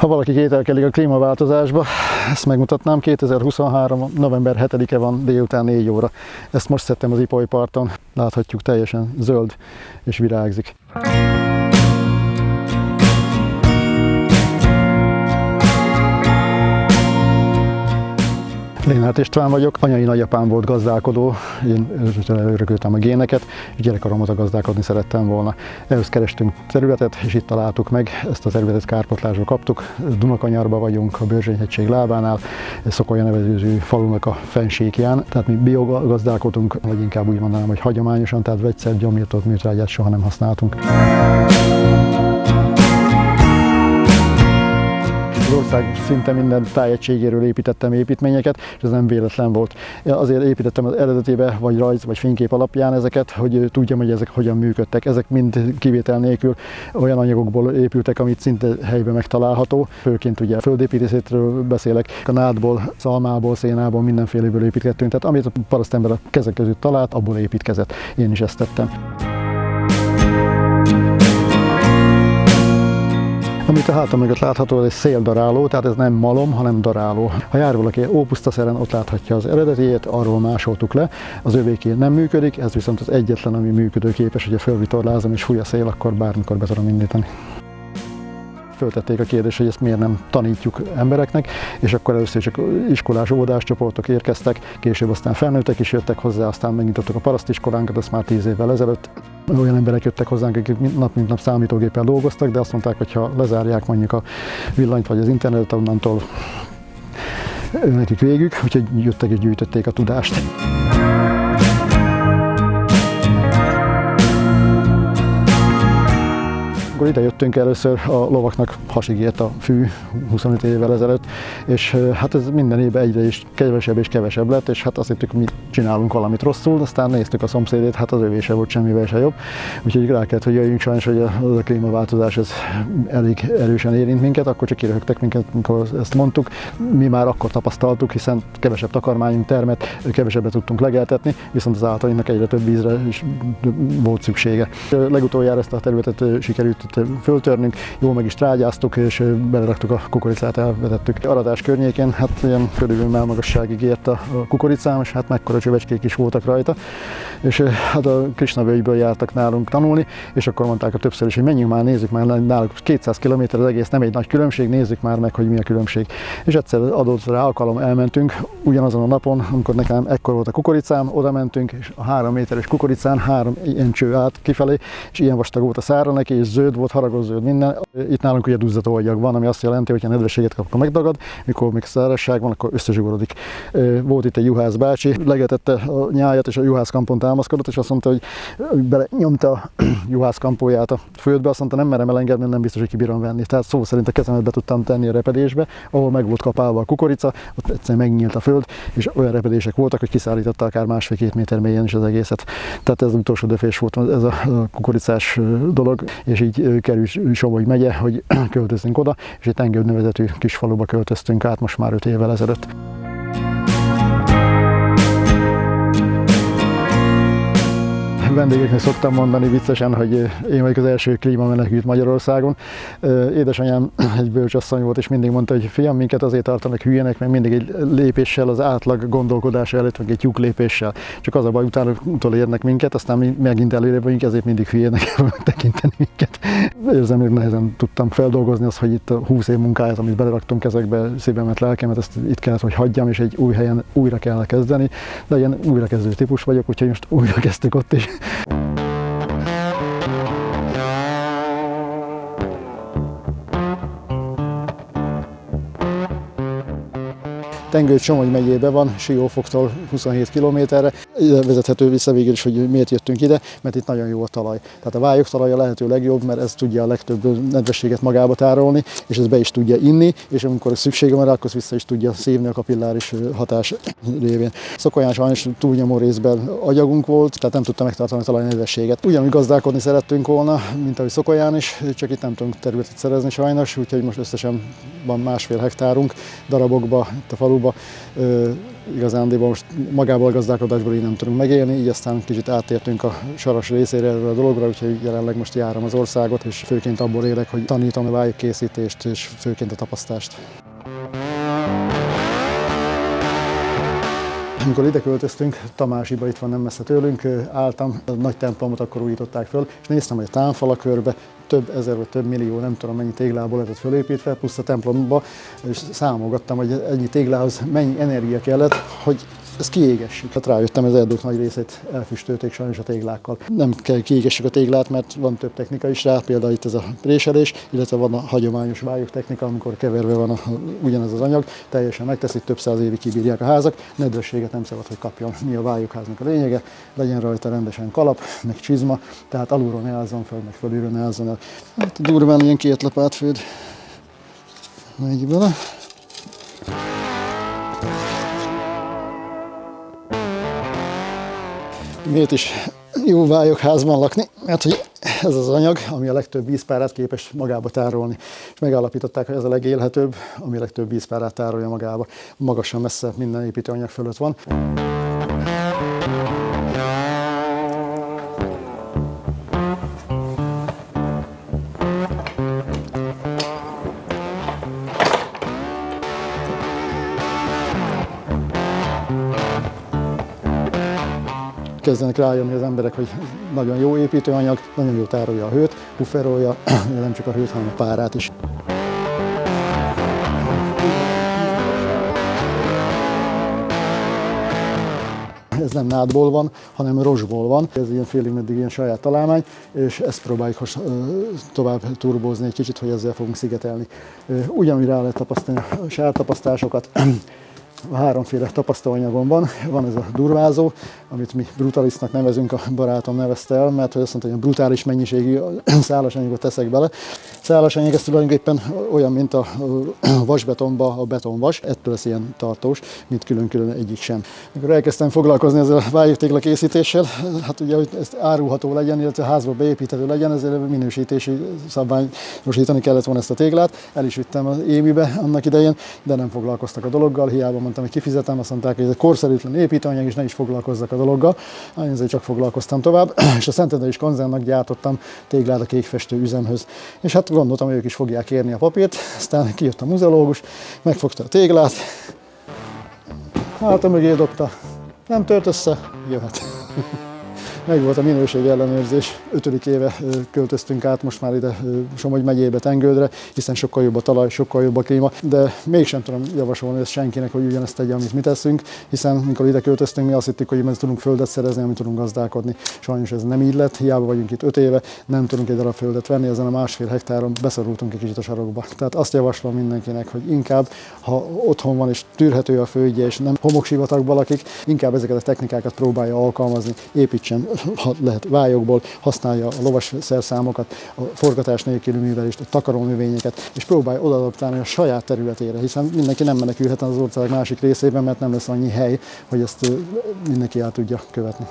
Ha valaki kételkedik a klímaváltozásba, ezt megmutatnám, 2023. november 7-e van délután 4 óra. Ezt most szedtem az Ipoly parton, láthatjuk, teljesen zöld és virágzik. Lénárt István vagyok, anyai nagyapám volt gazdálkodó, én örököltem a géneket, és gyerekkoromban gazdálkodni szerettem volna. Ehhez kerestünk területet, és itt találtuk meg, ezt a területet kárpotlásba kaptuk. Dunakanyarban vagyunk, a Börzsény-hegység lábánál, Szokolya nevező falunak a fennsíkján. Tehát mi biogazdálkodunk, vagy inkább úgy mondanám, hogy hagyományosan, tehát vegyszer, gyomírtott műtrágyát soha nem használtunk. Az ország szinte minden tájegységéről építettem építményeket, és ez nem véletlen volt. Azért építettem az eredetébe, vagy rajz, vagy fénykép alapján ezeket, hogy tudjam, hogy ezek hogyan működtek. Ezek mind kivétel nélkül olyan anyagokból épültek, amit szinte helyben megtalálható. Főként ugye a földépítészetről beszélek, a nádból, szalmából, szénából, mindenféléből építkettünk. Tehát amit a parasztember a kezek között talált, abból építkezett. Én is ezt tettem. Amit a hátam mögött látható, ez egy széldaráló, tehát ez nem malom, hanem daráló. Ha jár valaki Ópusztaszeren, ott láthatja az eredetiét, arról másoltuk le. Az övéké nem működik, ez viszont az egyetlen, ami működőképes, hogy a fölvitorlázom és fúj a szél, akkor bármikor be tudom indítani. Föltették a kérdést, hogy ezt miért nem tanítjuk embereknek, és akkor először csak iskolás, óvodás csoportok érkeztek, később aztán felnőttek is jöttek hozzá, aztán megnyitottuk a parasztiskolánkat, azt már 10 évvel ezelőtt. Olyan emberek jöttek hozzánk, akik nap mint nap számítógéppel dolgoztak, de azt mondták, hogy ha lezárják mondjuk a villanyt vagy az internetet, onnantól nekik végük, úgyhogy jöttek és gyűjtötték a tudást. Akkor ide jöttünk először, a lovaknak hasig ért a fű 25 évvel ezelőtt, és hát ez minden évben egyre is kevesebb és kevesebb lett, és hát azt hittük, mi csinálunk valamit rosszul, aztán néztük a szomszédét, hát az övé se volt semmivel se jobb, úgyhogy rá kellett, hogy jöjjünk sajnos, hogy a klímaváltozás ez elég erősen érint minket, akkor csak kiröhögtek minket, amikor ezt mondtuk. Mi már akkor tapasztaltuk, hiszen kevesebb takarmányunk termett, kevesebbet tudtunk legeltetni, viszont az állatainknak egyre több vízre is volt szüksége. Legutoljára ezt a területet sikerült föltörnünk, jól meg is trágyáztuk, és beleraktuk a kukoricát, elvetettük. Aradás környékén, hát ilyen körülbelül melmagasságig ért a kukoricám, és hát mekkora csövecskék is voltak rajta. És hát a Krisnavölgyből jártak nálunk tanulni, és akkor mondták a többször is, hogy menjünk már, nézzük már, náluk 200 km az egész, nem egy nagy különbség, nézzük már meg, hogy mi a különbség. És egyszer adott rá alkalom, elmentünk, ugyanazon a napon, amikor nekem ekkor volt a kukoricám, oda mentünk, és a 3 méteres kukoricán 3 ilyen cső állt kifelé, és ilyen vastag volt a szára neki, és zöld volt, haragos zöld minden. Itt nálunk ugye duzzadó agyag van, ami azt jelenti, hogy ha nedvességet kap, akkor megdagad, mikor még szárazság van, akkor összezsugorodik. Volt itt egy juhász bácsi, legetette a nyáját, és a juhászkampon támaszkodott, és azt mondta, hogy belenyomta a juhászkampóját a földbe, azt mondta, nem merem elengedni, nem biztos, hogy kibírom venni. Tehát szó szerint a kezemet be tudtam tenni a repedésbe, ahol meg volt kapálva a kukorica, ott egyszerűen megnyílt a föld, és olyan repedések voltak, hogy kiszállította akár 1,5-2 méter mélyen is az egészet. Tehát ez az utolsó döfés volt ez a kukoricás dolog, és így került Somogy megye, hogy költözünk oda, és egy Tengő nevezetű kis faluba költöztünk át most már 5 évvel ezelőtt. Vendégeknek szoktam mondani viccesen, hogy én vagyok az első klímamenekült Magyarországon. Édesanyám egy bölcsasszony volt, és mindig mondta, hogy fiam, minket azért tartanak hülyének, meg mindig egy lépéssel az átlag gondolkodása előtt, vagy egy lyuk lépéssel. Csak az a baj, utána utolérnek minket, aztán mi megint előrébb vagyunk, ezért mindig hülyének tekinteni minket. Érzem, hogy nehezen tudtam feldolgozni azt, hogy itt a 20 év munkáját, amit beleraktunk ezekbe, szívemet, lelkemet, ezt itt kellett, hogy hagyjam, és egy új helyen újra kell kezdeni. De ilyen újrakezdő típus vagyok, úgyhogy most újra kezdtük ott is. Tengő Somogy megyében van, Siófoktól 27 kilométerre. Ide vezethető vissza végül is, hogy miért jöttünk ide, mert itt nagyon jó a talaj. Tehát a vályok talaja lehető legjobb, mert ez tudja a legtöbb nedvességet magába tárolni, és ez be is tudja inni, és amikor szüksége van rá, akkor vissza is tudja szívni a kapilláris hatás révén. Szokolyán sajnos túlnyomó részben agyagunk volt, tehát nem tudta megtartani a talaj nedvességet. Ugyanúgy gazdálkodni szerettünk volna, mint ahogy Szokolyán is, csak itt nem tudunk területet szerezni sajnos, úgyhogy most összesen van 1,5 hektárunk darabokba itt a faluba. Igazándiból most magából a gazdálkodásból én nem tudunk megélni, így aztán kicsit áttértünk a Saras részére erről a dologra, úgyhogy jelenleg most járom az országot, és főként abból élek, hogy tanítom a vályogkészítést, és főként a tapasztást. Amikor ide költöztünk, Tamásiba, itt van nem messze tőlünk, álltam, a nagy templomot akkor újították föl, és néztem, hogy a támfala körbe több ezer vagy több millió, nem tudom mennyi téglából lett fölépítve, plusz a templomba, és számolgattam, hogy ennyi téglához mennyi energia kellett, hogy ezt kiégessük. Hát rájöttem, az erdők nagy részét elfüstölték sajnos a téglákkal. Nem kell kiégessük a téglát, mert van több technika is rá, például itt ez a préselés, illetve van a hagyományos vályogtechnika, amikor keverve van ugyanez az anyag, teljesen megteszik, több száz évig kibírják a házak, nedvességet nem szabad, hogy kapjon. Mi a vályogháznak a lényege, legyen rajta rendesen kalap, meg csizma, tehát alulról ne ázzon föl, meg fölülről ne ázzon el. Hát durván ilyen 2 lapátföld megy bele. Miért is jó vályogházban lakni? Mert hogy ez az anyag, ami a legtöbb vízpárát képes magába tárolni. És megállapították, hogy ez a legélhetőbb, ami a legtöbb vízpárát tárolja magába. Magasan messze minden építőanyag fölött van. Kezdenek rájönni az emberek, hogy nagyon jó építőanyag, nagyon jó tárolja a hőt, pufferolja, nem csak a hőt, hanem a párát is. Ez nem nádból van, hanem rozsból van. Ez ilyen félig meddig ilyen saját találmány, és ezt próbáljuk tovább turbózni egy kicsit, hogy ezzel fogunk szigetelni. Ugyanúgy rá lehet tapasztalni a sártapasztásokat. 3-féle tapasztalóanyagom van. Van ez a durvázó, amit mi brutalisztnak nevezünk, a barátom nevezte el, mert hogy azt mondta, hogy brutális mennyiségű szálasanyagot teszek bele. Szálasanyag ez tulajdonképpen olyan, mint a vasbetonba a betonvas, ettől lesz ilyen tartós, mint külön-külön egyik sem. Amikor elkezdtem foglalkozni ezzel a vályogtégla készítéssel, hát ugye, hogy ezt árulható legyen, illetve házba beépíthető legyen, ezért minősítési szabványosítani kellett volna ezt a téglát. El is vittem az EMI-be annak idején, de nem foglalkoztak a dologgal, hiába mondtam, hogy kifizetem, azt mondták, hogy ez egy korszerűtlen építőanyag, és ne is foglalkozzak a dologgal. Én ezért csak foglalkoztam tovább, és a Szentendrei konzernnak gyártottam téglát a kékfestő üzemhöz. És hát gondoltam, hogy ők is fogják érni a papírt, aztán kijött a muzeológus, megfogta a téglát, háta mögé dobta, nem tört össze, jöhet. Meg volt a minőség ellenőrzés. 5. éve költöztünk át most már ide Somogy megyébe, Tengődre, hiszen sokkal jobb a talaj, sokkal jobb a klíma, de mégsem tudom javasolni ezt senkinek, hogy ugyanezt tegye, amit mi teszünk, hiszen amikor ide költöztünk, mi azt hittük, hogy mert tudunk földet szerezni, amit tudunk gazdálkodni. Sajnos ez nem így lett, hiába vagyunk itt 5 éve, nem tudunk egy darab földet venni, ezen a 1,5 hektáron beszorultunk egy kicsit a sarokba. Tehát azt javaslom mindenkinek, hogy inkább, ha otthon van és tűrhető a földje, és nem homoksivatagban lakik, inkább ezeket a technikákat próbálja alkalmazni, építsen, ha lehet vályogból, használja a lovas szerszámokat, a forgatás nélküli művelést, a takarónövényeket, és próbálja odaadaptálni a saját területére, hiszen mindenki nem menekülhet az ország másik részében, mert nem lesz annyi hely, hogy ezt mindenki el tudja követni.